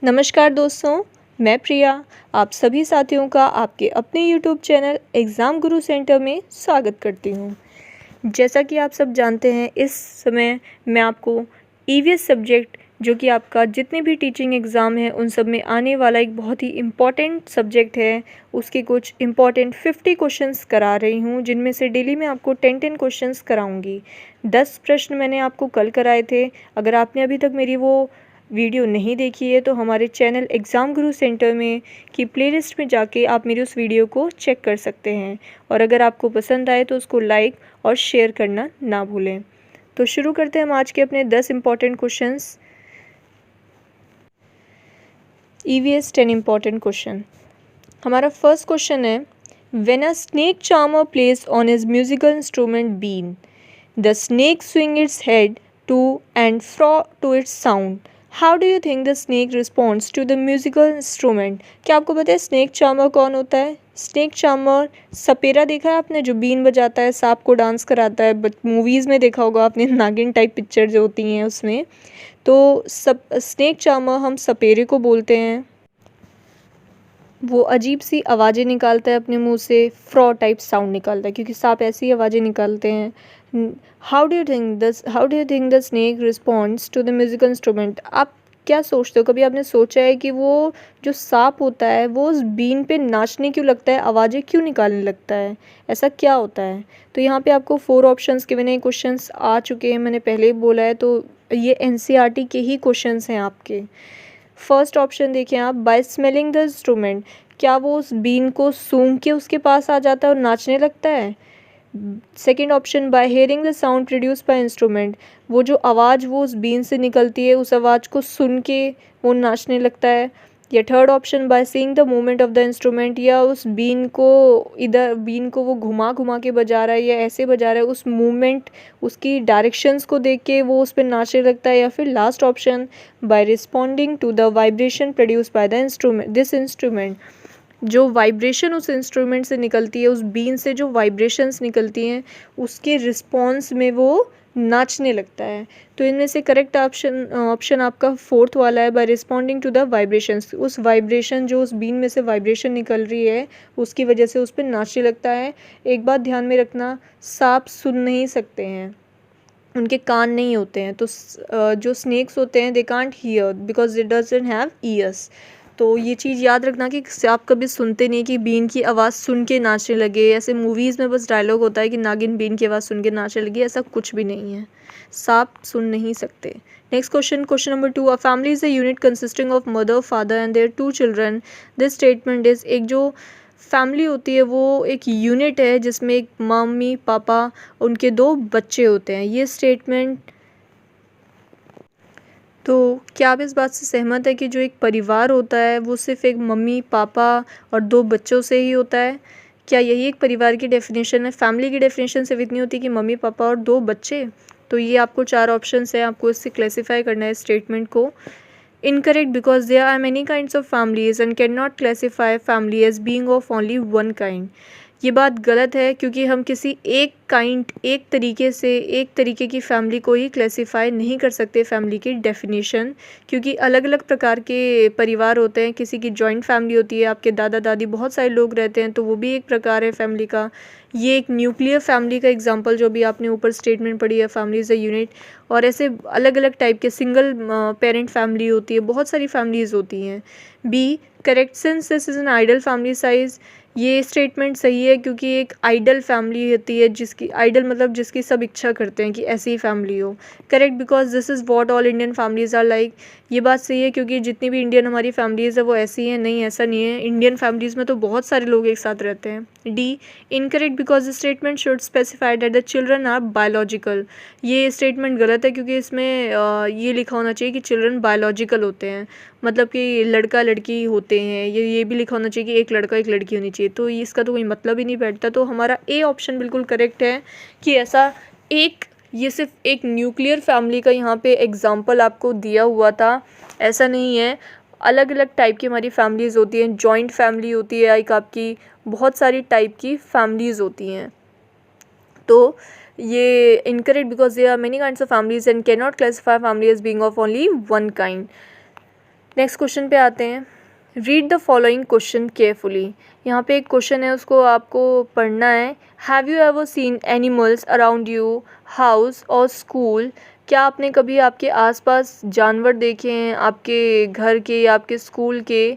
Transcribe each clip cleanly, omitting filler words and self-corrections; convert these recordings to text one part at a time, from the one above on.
नमस्कार दोस्तों, मैं प्रिया आप सभी साथियों का आपके अपने यूट्यूब चैनल एग्ज़ाम गुरु सेंटर में स्वागत करती हूँ। जैसा कि आप सब जानते हैं, इस समय मैं आपको ईवीएस सब्जेक्ट जो कि आपका जितने भी टीचिंग एग्ज़ाम हैं उन सब में आने वाला एक बहुत ही इम्पॉर्टेंट सब्जेक्ट है, उसके कुछ इम्पॉर्टेंट 50 क्वेश्चंस करा रही हूँ, जिनमें से डेली मैं आपको 10-10 क्वेश्चंस कराऊँगी। 10 प्रश्न मैंने आपको कल कराए थे। अगर आपने अभी तक मेरी वो वीडियो नहीं देखी है तो हमारे चैनल एग्ज़ाम गुरु सेंटर में की प्लेलिस्ट में जाके आप मेरी उस वीडियो को चेक कर सकते हैं, और अगर आपको पसंद आए तो उसको लाइक और शेयर करना ना भूलें। तो शुरू करते हैं हम आज के अपने 10 important questions. EVS 10 important question. हमारा फर्स्ट क्वेश्चन है, when a snake charmer place on his musical instrument been, the snake swing its head to and fro to its sound, how do you think the snake responds to the musical instrument. क्या आपको पता है snake charmer कौन होता है? Snake charmer सपेरा देखा है आपने, जो बीन बजाता है, सांप को डांस कराता है, बट मूवीज़ में देखा होगा आपने, नागिन टाइप पिक्चर जो होती हैं उसमें। तो सब स्नेक चार्मर हम सपेरे को बोलते हैं। वो अजीब सी आवाज़ें निकालता है अपने मुंह से, फ्रॉ टाइप साउंड निकालता है, क्योंकि सांप ऐसी आवाज़ें निकालते हैं। How do you think the snake responds to the musical instrument. आप क्या सोचते हो, कभी आपने सोचा है कि वो जो सांप होता है वो उस बीन पे नाचने क्यों लगता है, आवाज़ें क्यों निकालने लगता है, ऐसा क्या होता है? तो यहाँ पे आपको 4 ऑप्शंस के बिना क्वेश्चंस आ चुके हैं, मैंने पहले ही बोला है, तो ये एनसीईआरटी के ही क्वेश्चंस हैं आपके। फर्स्ट ऑप्शन देखें आप, बाय स्मेलिंग द इंस्ट्रूमेंट, क्या वो उस बीन को सूंघ के उसके पास आ जाता है और नाचने लगता है? Second option, by hearing the sound produce by instrument, वो जो आवाज़ वो उस बीन से निकलती है उस आवाज़ को सुन के वो नाचने लगता है। या third option, by seeing the movement of the instrument, या उस बीन को इधर बीन को वो घुमा घुमा के बजा रहा है या ऐसे बजा रहा है, उस मूवमेंट उसकी डायरेक्शंस को देख के वो उस पर नाचने लगता है। या फिर last option, by responding to the vibration produce by the instrument, जो वाइब्रेशन उस इंस्ट्रूमेंट से निकलती है, उस बीन से जो वाइब्रेशंस निकलती हैं उसके रिस्पॉन्स में वो नाचने लगता है। तो इनमें से करेक्ट ऑप्शन आपका फोर्थ वाला है, by responding to the vibrations, उस वाइब्रेशन जो उस बीन में से वाइब्रेशन निकल रही है उसकी वजह से उस पर नाचने लगता है। एक बात ध्यान में रखना, सांप सुन नहीं सकते हैं, उनके कान नहीं होते हैं, तो जो स्नेक्स होते हैं they can't hear because it doesn't have years. तो ये चीज़ याद रखना कि आप कभी सुनते नहीं कि बीन की आवाज़ सुन के नाचने लगे। ऐसे मूवीज़ में बस डायलॉग होता है कि नागिन बीन की आवाज़ सुन के नाचने लगी, ऐसा कुछ भी नहीं है, सांप सुन नहीं सकते। Next question, question number 2, a family is a unit consisting of mother, father and there 2 children, this statement is, एक जो फैमिली होती है वो एक यूनिट है जिसमें एक मम्मी पापा उनके 2 बच्चे होते हैं। ये स्टेटमेंट, तो क्या आप इस बात से सहमत है कि जो एक परिवार होता है वो सिर्फ़ एक मम्मी पापा और 2 बच्चों से ही होता है? क्या यही एक परिवार की डेफिनेशन है? फैमिली की डेफिनेशन सिर्फ इतनी होती है कि मम्मी पापा और 2 बच्चे? तो ये आपको 4 ऑप्शंस हैं, आपको इससे क्लासिफाई करना है स्टेटमेंट को। Incorrect, because there are many kinds of families and can not classify family as being of only one kind. ये बात गलत है, क्योंकि हम किसी एक तरीके की फैमिली को ही क्लासीफाई नहीं कर सकते फैमिली की डेफिनेशन, क्योंकि अलग अलग प्रकार के परिवार होते हैं। किसी की जॉइंट फैमिली होती है, आपके दादा दादी बहुत सारे लोग रहते हैं, तो वो भी एक प्रकार है फैमिली का। ये एक न्यूक्लियर फैमिली का एग्जांपल जो भी आपने ऊपर स्टेटमेंट पढ़ी है, फैमिली इज़ अ यूनिट। और ऐसे अलग अलग टाइप के सिंगल पेरेंट फैमिली होती है, बहुत सारी फैमिलीज़ होती हैं। B correct, since this is an ideal family size, ये स्टेटमेंट सही है क्योंकि एक आइडल फैमिली होती है, जिसकी आइडल मतलब जिसकी सब इच्छा करते हैं कि ऐसी ही फैमिली हो। Correct, because this is what all Indian families are like, ये बात सही है क्योंकि जितनी भी इंडियन हमारी फैमिलीज़ है वो ऐसी हैं। नहीं, ऐसा नहीं है, इंडियन फैमिलीज़ में तो बहुत सारे लोग एक साथ रहते हैं। D incorrect, because the statement should specify that the children are biological, ये स्टेटमेंट गलत है क्योंकि इसमें ये लिखा होना चाहिए कि चिल्ड्रन बायोलॉजिकल होते हैं, मतलब कि लड़का लड़की होते हैं। ये भी लिखा होना चाहिए कि एक लड़का एक लड़की होनी चाहिए, तो इसका तो कोई मतलब ही नहीं बैठता। तो हमारा ए ऑप्शन बिल्कुल करेक्ट है कि ऐसा एक, ये सिर्फ एक न्यूक्लियर फैमिली का यहाँ पे एग्जांपल आपको दिया हुआ था, ऐसा नहीं है। अलग अलग टाइप की हमारी फैमिलीज़ होती हैं, जॉइंट फैमिली होती है एक आपकी, बहुत सारी टाइप की फैमिलीज़ होती हैं। तो ये incorrect, because there are many kinds of families and can not classify family as being of only one kind. Next question पे आते हैं। Read the following question carefully. यहाँ पे एक क्वेश्चन है, उसको आपको पढ़ना है। Have you ever seen animals around you house और स्कूल? क्या आपने कभी आपके आसपास जानवर देखे हैं, आपके घर के, आपके स्कूल के,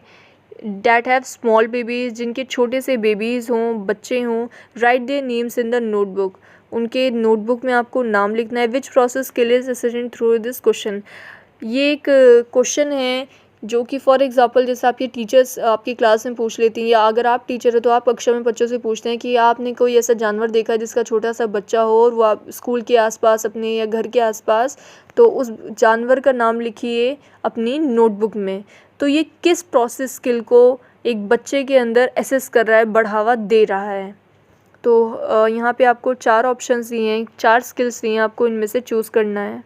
डैट हैव स्मॉल बेबीज़, जिनके छोटे से बेबीज़ हों, बच्चे हों? Right their names in the notebook. उनके नोटबुक में आपको नाम लिखना है। Which process kills assistant through this question. ये एक क्वेश्चन है जो कि फॉर एग्जांपल जैसे आपके टीचर्स आपकी क्लास में पूछ लेती हैं, या अगर आप टीचर हो तो आप कक्षा में बच्चों से पूछते हैं कि आपने कोई ऐसा जानवर देखा है जिसका छोटा सा बच्चा हो और वो आप स्कूल के आसपास अपने या घर के आसपास, तो उस जानवर का नाम लिखिए अपनी नोटबुक में। तो ये किस प्रोसेस स्किल को एक बच्चे के अंदर एसेस कर रहा है, बढ़ावा दे रहा है? तो यहाँ पे आपको 4 ऑप्शंस दिए हैं, 4 स्किल्स दिए हैं, आपको इनमें से चूज़ करना है।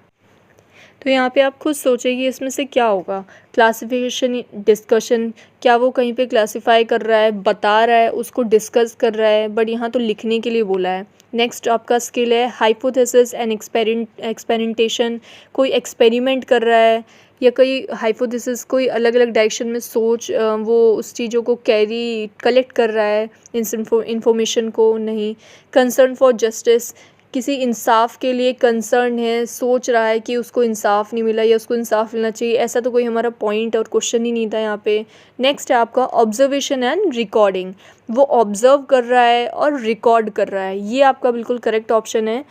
तो यहाँ पे आप खुद सोचें कि इसमें से क्या होगा। क्लासिफिकेशन, डिस्कशन, क्या वो कहीं पे क्लासिफाई कर रहा है, बता रहा है, उसको डिस्कस कर रहा है, बट यहाँ तो लिखने के लिए बोला है। नेक्स्ट आपका स्किल है हाइपोथेसिस एंड एक्सपेरिमेंटेशन। कोई एक्सपेरिमेंट कर रहा है या कोई हाइपोथेसिस, कोई अलग अलग डायरेक्शन में सोच, वो उस चीज़ों को कलेक्ट कर रहा है, इंफॉर्मेशन को नहीं। कंसर्न फॉर जस्टिस, किसी इंसाफ के लिए कंसर्न है, सोच रहा है कि उसको इंसाफ नहीं मिला या उसको इंसाफ मिलना चाहिए। ऐसा तो कोई हमारा पॉइंट और क्वेश्चन ही नहीं था यहाँ पे। नेक्स्ट है आपका ऑब्जर्वेशन एंड रिकॉर्डिंग। वो ऑब्जर्व कर रहा है और रिकॉर्ड कर रहा है। ये आपका बिल्कुल करेक्ट ऑप्शन है।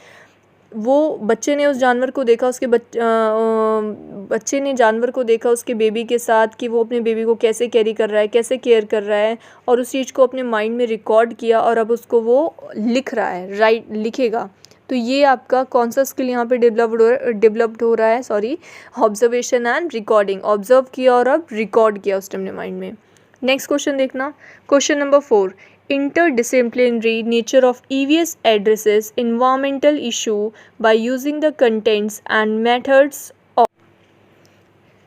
वो बच्चे ने उस जानवर को देखा, बच्चे ने जानवर को देखा उसके बेबी के साथ कि वो अपने बेबी को कैसे कैरी कर रहा है, कैसे केयर कर रहा है, और उस चीज़ को अपने माइंड में रिकॉर्ड किया और अब उसको वो लिख रहा है, लिखेगा। तो ये आपका कौन सा स्किल यहाँ पे डेवलप्ड हो रहा है, sorry, observation and recording. Observe किया और अब रिकॉर्ड किया उसने अपने माइंड में। नेक्स्ट क्वेश्चन देखना, question number 4। Interdisciplinary nature of EVS addresses environmental issue by using the contents and methods of।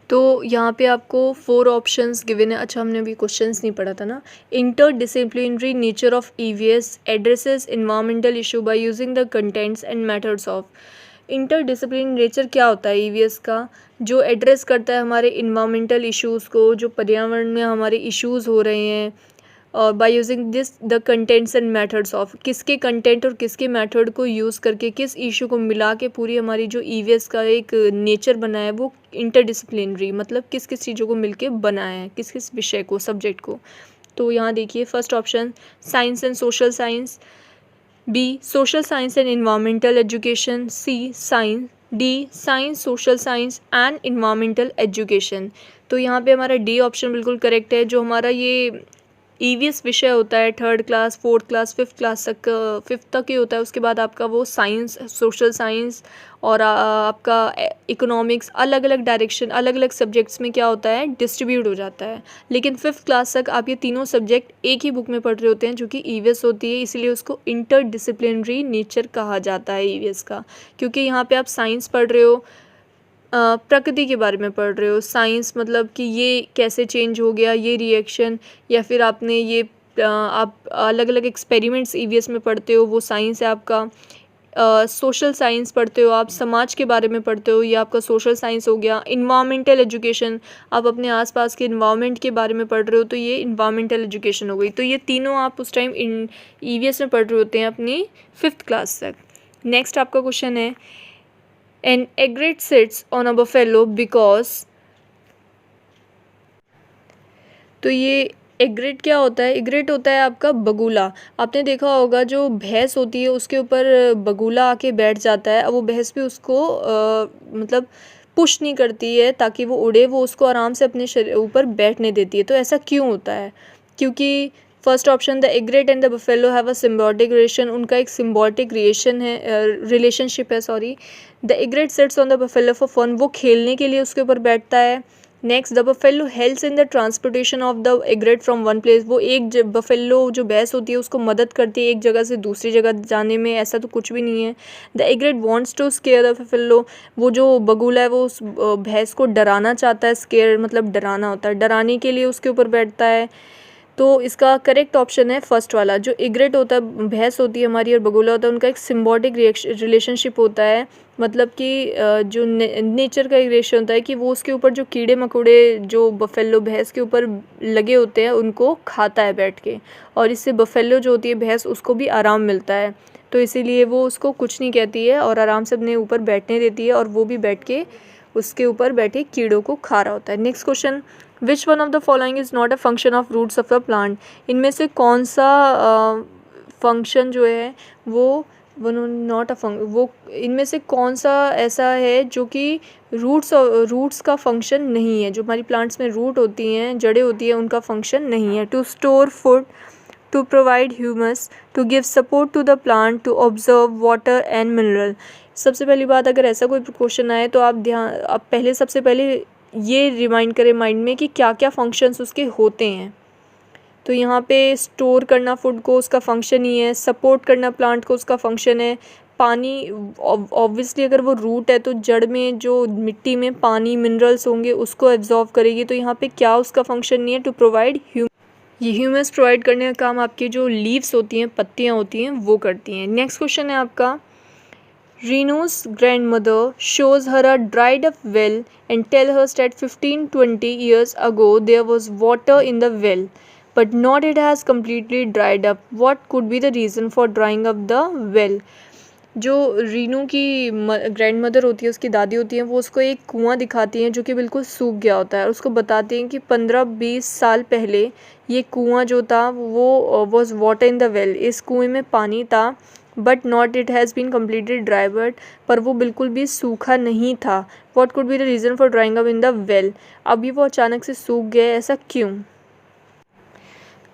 तो यहाँ पे आपको 4 ऑप्शंस गिवन है। अच्छा, हमने अभी क्वेश्चंस नहीं पढ़ा था ना। Interdisciplinary nature of EVS addresses environmental issue by using the contents and methods of. Interdisciplinary nature क्या होता है EVS का? जो एड्रेस करता है हमारे इन्वायरमेंटल इश्यूज़ को, जो पर्यावरण में हमारे इश्यूज़ हो रहे हैं, और by using this the contents and methods of. किसके कंटेंट और किसके मेथड को यूज़ करके, किस इशू को मिला के पूरी हमारी जो EVS का एक नेचर बना है वो इंटरडिसिप्लिनरी, मतलब किस किस चीज़ों को मिलके बनाया है, किस किस विषय को, सब्जेक्ट को। तो यहाँ देखिए first option science and social science, B social science and environmental education, C science, D science social science and environmental education. तो यहाँ पे हमारा डी ऑप्शन बिल्कुल करेक्ट है। जो हमारा ये EVS विषय होता है 3rd class, 4th class, 5th class तक, 5th तक ही होता है। उसके बाद आपका वो साइंस, सोशल साइंस और आपका इकोनॉमिक्स, अलग अलग डायरेक्शन, अलग अलग सब्जेक्ट्स में क्या होता है, डिस्ट्रीब्यूट हो जाता है। लेकिन 5th क्लास तक आप ये तीनों सब्जेक्ट एक ही बुक में पढ़ रहे होते हैं जो कि EVS होती है, इसलिए उसको इंटरडिसिप्लिनरी नेचर कहा जाता है EVS का। क्योंकि यहाँ पे आप साइंस पढ़ रहे हो, प्रकृति के बारे में पढ़ रहे हो। साइंस मतलब कि ये कैसे चेंज हो गया, ये रिएक्शन, या फिर आपने ये आप अलग अलग एक्सपेरिमेंट्स EVS में पढ़ते हो, वो साइंस है आपका। सोशल साइंस पढ़ते हो आप, समाज के बारे में पढ़ते हो, ये आपका सोशल साइंस हो गया। इन्वामेंटल एजुकेशन, आप अपने आसपास के इन्वामेंट के बारे में पढ़ रहे हो, तो ये इन्वामेंटल एजुकेशन हो गई। तो ये तीनों आप उस टाइम EVS में पढ़ रहे होते हैं अपनी 5th क्लास तक। नेक्स्ट आपका क्वेश्चन है an egret sits on a buffalo because। तो ये एग्रेट क्या होता है? एग्रेट होता है आपका बगुला। आपने देखा होगा जो भैंस होती है उसके ऊपर बगुला आके बैठ जाता है। अब वो भैंस भी उसको मतलब पुश नहीं करती है ताकि वो उड़े, वो उसको आराम से अपने शरीर ऊपर बैठने देती है। तो ऐसा क्यों होता है? क्योंकि first option the egret and the buffalo have a symbiotic relation, उनका एक सिम्बायोटिक रिलेशनशिप है, sorry. The egret sets on the buffalo for fun, वो खेलने के लिए उसके ऊपर बैठता है। Next the buffalo helps in the transportation of the egret from one place, वो एक बफेलो जो भैंस होती है उसको मदद करती है एक जगह से दूसरी जगह जाने में। ऐसा तो कुछ भी नहीं है। The egret wants to scare the buffalo, वो जो बगुला है वो उस भैंस को डराना चाहता है। स्केयर मतलब डराना होता है, डराने के लिए उसके ऊपर बैठता है। तो इसका करेक्ट ऑप्शन है फर्स्ट वाला। जो इग्रेट होता है, भैंस होती है हमारी, और बगुला होता है, उनका एक सिम्बॉटिक रिलेशनशिप होता है। मतलब कि जो नेचर का एक रिलेशन होता है कि वो उसके ऊपर जो कीड़े मकोड़े जो बफेलो भैंस के ऊपर लगे होते हैं उनको खाता है बैठ के, और इससे बफेलो जो होती है भैंस उसको भी आराम मिलता है। तो इसीलिए वो उसको कुछ नहीं कहती है और आराम से अपने ऊपर बैठने देती है, और वो भी बैठ के उसके ऊपर बैठे कीड़ों को खा रहा होता है। Next question, which one of the following is not a function of roots of the plant. इनमें से कौन सा फंक्शन जो है वो नॉट अ वो इनमें से कौन सा ऐसा है जो कि रूट्स का फंक्शन नहीं है। जो हमारी प्लांट्स में रूट होती हैं, जड़ें होती हैं, उनका फंक्शन नहीं है। To store food, to provide humus, to give support to the plant, to observe water and mineral। सबसे पहली बात, अगर ऐसा कोई क्वेश्चन आए तो आप पहले सबसे पहले ये रिमाइंड करें माइंड में कि क्या क्या फंक्शंस उसके होते हैं। तो यहाँ पे स्टोर करना फूड को उसका फंक्शन ही है, सपोर्ट करना प्लांट को उसका फंक्शन है, पानी ऑब्वियसली अगर वो रूट है तो जड़ में जो मिट्टी में पानी मिनरल्स होंगे उसको एब्जॉर्व करेगी। तो यहाँ पे क्या उसका फंक्शन नहीं है, टू प्रोवाइड ये ह्यूमस प्रोवाइड करने का काम आपकी जो लीव्स होती हैं, पत्तियाँ होती हैं, वो करती हैं। नेक्स्ट क्वेश्चन है आपका, रीनू's grandmother shows her a dried up well and tell her that 15-20 years ago there was water in the well, but not it has completely dried up. What could be the reason for drying up the well? जो रीनू की grand mother होती है, उसकी दादी होती हैं, वो उसको एक कुआं दिखाती हैं जो कि बिल्कुल सूख गया होता है। उसको बताती हैं कि 15-20 साल पहले ये कुआं जो था वो was water in the well, इस कुएं में पानी था, but not it has been completely dry, पर वो बिल्कुल भी सूखा नहीं था। What could be the reason for drying up in the well? अभी वो अचानक से सूख गए, ऐसा क्यों?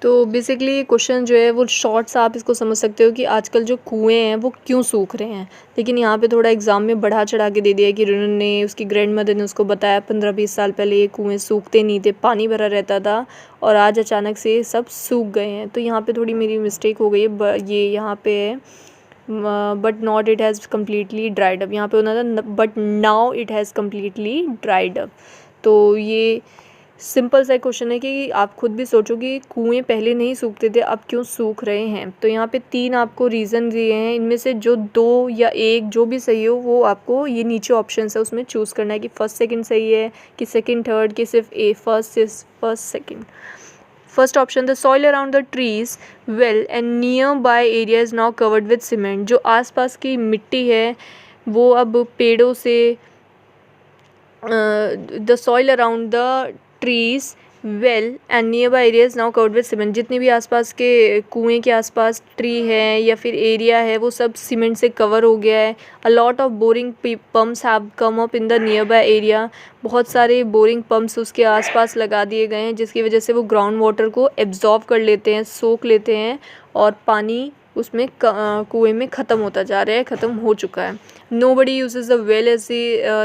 तो बेसिकली ये क्वेश्चन जो है वो शॉर्ट सा आप इसको समझ सकते हो कि आजकल जो कुएं हैं वो क्यों सूख रहे हैं। लेकिन यहाँ पे थोड़ा एग्ज़ाम में बढ़ा चढ़ा के दे दिया कि उन्होंने, उसकी ग्रैंड मदर ने उसको बताया 15-20 साल पहले ये कुएं सूखते नहीं थे, पानी भरा रहता था, और आज अचानक से सब सूख गए हैं। तो यहाँ पर थोड़ी मेरी मिस्टेक हो गई है, ये यहाँ पे है but not it has completely dried up, यहाँ पे होना था but now it has completely dried up. तो ये सिंपल सा क्वेश्चन है कि आप खुद भी सोचो कि कुएं पहले नहीं सूखते थे, अब क्यों सूख रहे हैं। तो यहाँ पे 3 आपको रीज़न दिए हैं, इनमें से जो 2 या 1 जो भी सही हो वो आपको ये नीचे ऑप्शन है उसमें चूज़ करना है कि फर्स्ट सेकंड सही है कि सेकंड थर्ड, कि सिर्फ first second. First option, the soil around the trees well and near by area is now covered with cement. जो आसपास की मिट्टी है वो अब पेड़ों से, the soil around the trees well and near by area is now covered with cement. जितने भी आसपास के कुएं के आसपास ट्री है या फिर एरिया है वो सब सीमेंट से कवर हो गया है। A lot of boring pumps have come up in the near by area. बहुत सारे बोरिंग पम्प्स उसके आसपास लगा दिए गए हैं जिसकी वजह से वो ग्राउंड वाटर को एब्जॉर्ब कर लेते हैं, सोख लेते हैं, और पानी उसमें कुएं में ख़त्म होता जा रहा है, ख़त्म हो चुका है। Nobody uses the well as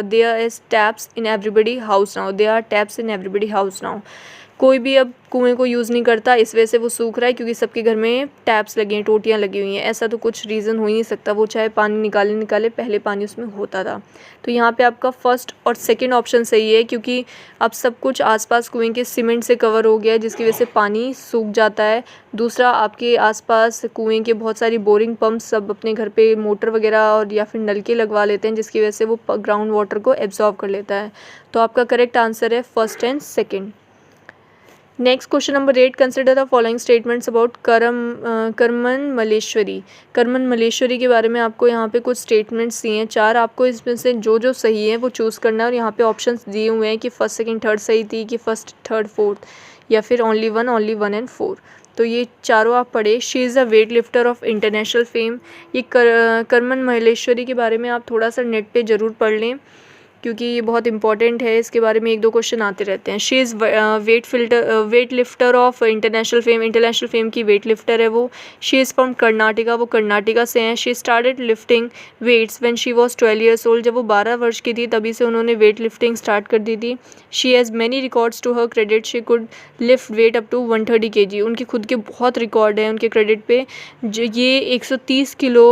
there is taps in everybody house now. There are taps in everybody house now. कोई भी अब कुएं को यूज़ नहीं करता, इस वजह से वो सूख रहा है क्योंकि सबके घर में टैप्स लगे हैं, टोटियाँ लगी हुई हैं। ऐसा तो कुछ रीज़न हो ही नहीं सकता, वो चाहे पानी निकाले पहले पानी उसमें होता था। तो यहाँ पे आपका फर्स्ट और सेकंड ऑप्शन सही है क्योंकि अब सब कुछ आसपास कुएं के सीमेंट से कवर हो गया है जिसकी वजह से पानी सूख जाता है। दूसरा, आपके आसपास कुएं के बहुत सारी बोरिंग पम्प सब अपने घर पे मोटर वगैरह और या फिर नलके लगवा लेते हैं जिसकी वजह से वो ग्राउंड वाटर को एब्जॉर्ब कर लेता है। तो आपका करेक्ट आंसर है first and second. Next question number 8, consider the following statements about Karman Malleswari. Karman Malleswari के बारे में आपको यहाँ पे कुछ स्टेटमेंट्स दिए हैं 4, आपको इसमें से जो सही है वो चूज़ करना है। और यहाँ पे ऑप्शंस दिए हुए हैं कि फर्स्ट सेकंड थर्ड सही थी, कि फर्स्ट थर्ड फोर्थ, या फिर ओनली वन एंड 4। तो ये चारों आप पढ़े। She is a weight lifter of international fame. ये करमन मल्लेश्वरी के बारे में आप थोड़ा सा नेट पे ज़रूर पढ़ लें क्योंकि ये बहुत इंपॉर्टेंट है, इसके बारे में 1-2 क्वेश्चन आते रहते हैं। She is weight lifter of international fame की वेट लिफ्टर है वो। शी इज़ फ्रॉम कर्नाटका, वो कर्नाटका से हैं। She started lifting weights when she was 12 years old. जब वो 12 वर्ष की थी तभी से उन्होंने वेट लिफ्टिंग स्टार्ट कर दी थी। She has many records to her credit, she could lift weight up to 130 kg। उनके खुद के बहुत रिकॉर्ड हैं उनके क्रेडिट पे, जो ये 130 किलो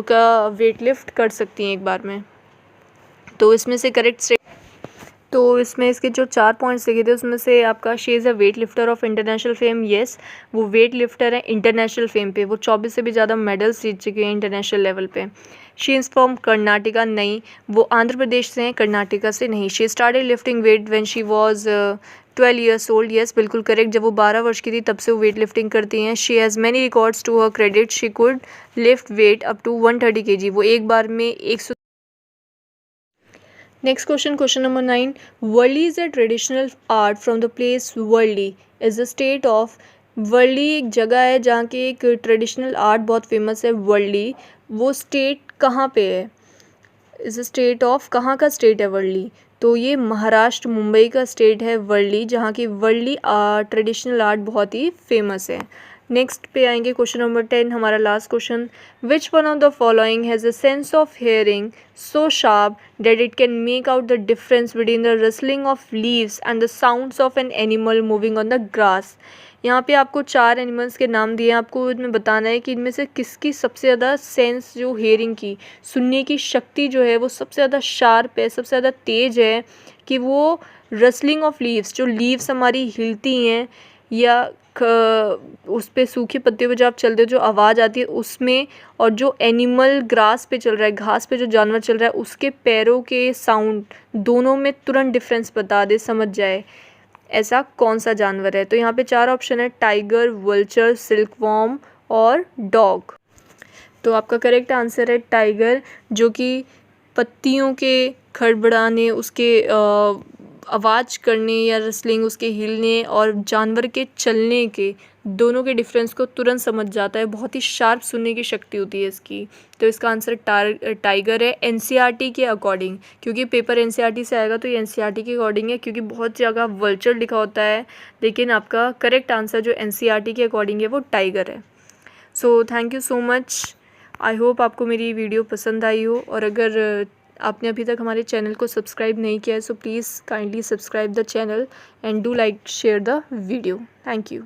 का वेट लिफ्ट कर सकती हैं एक बार में। तो इसमें से तो इसमें इसके जो 4 पॉइंट्स लिखे थे उसमें से आपका she is a weight lifter of international fame. Yes, वो वेट लिफ्टर है इंटरनेशनल फेम पे, वो 24 से भी ज़्यादा मेडल्स जीत चुके हैं इंटरनेशनल लेवल पे। शी इज़ फ्रॉम कर्नाटका, नहीं, वो आंध्र प्रदेश से हैं, कर्नाटका से नहीं। She started lifting wait when she was 12 years old। Yes, बिल्कुल करेक्ट, जब वो 12 वर्ष की थी तब से वो वेट लिफ्टिंग करती हैं। She has many records to her credit, she could lift weight up to 130 kg, वो एक बार में 100। Next question, question number 9, Warli is a traditional art from the place Warli is the state of. Warli एक जगह है जहाँ की एक ट्रेडिशनल आर्ट बहुत फेमस है, वर्ली, वो स्टेट कहाँ पे है? इज़ अ स्टेट ऑफ, कहाँ का स्टेट है वर्ली? तो ये महाराष्ट्र, मुंबई का स्टेट है वर्ली, जहाँ की वर्ली ट्रेडिशनल आर्ट बहुत ही फेमस है। नेक्स्ट पे आएंगे क्वेश्चन नंबर 10, हमारा last question. Which one of the following has a sense of hearing so sharp that it can make out the difference between the rustling of leaves and the sounds of an animal moving on the grass. यहाँ पे आपको 4 animals के नाम दिए हैं, आपको इनमें बताना है कि इनमें से किसकी सबसे ज़्यादा सेंस, जो हेयरिंग की, सुनने की शक्ति जो है वो सबसे ज़्यादा शार्प है, सबसे ज़्यादा तेज़ है, कि वो रसलिंग ऑफ लीव्स, जो लीव्स हमारी हिलती हैं या उस पे सूखे पत्ते पे जब आप चलते हो जो आवाज़ आती है उसमें, और जो एनिमल ग्रास पे चल रहा है, घास पे जो जानवर चल रहा है उसके पैरों के साउंड, दोनों में तुरंत डिफरेंस बता दे, समझ जाए ऐसा कौन सा जानवर है। तो यहाँ पे 4 ऑप्शन है, टाइगर, वल्चर, सिल्कवॉर्म और डॉग। तो आपका करेक्ट आंसर है टाइगर, जो कि पत्तियों के खड़बड़ाने, उसके आवाज़ करने या रसलिंग, उसके हिलने और जानवर के चलने के, दोनों के डिफरेंस को तुरंत समझ जाता है, बहुत ही शार्प सुनने की शक्ति होती है इसकी। तो इसका आंसर टाइगर है, एनसीईआरटी के अकॉर्डिंग, क्योंकि पेपर एनसीईआरटी से आएगा तो ये एनसीईआरटी के अकॉर्डिंग है, क्योंकि बहुत जगह वल्चर लिखा होता है, लेकिन आपका करेक्ट आंसर जो एनसीईआरटी के अकॉर्डिंग है वो टाइगर है। So thank you so much, I hope आपको मेरी वीडियो पसंद आई हो, और अगर आपने अभी तक हमारे चैनल को सब्सक्राइब नहीं किया है so please kindly subscribe the channel and do like share the video. Thank you.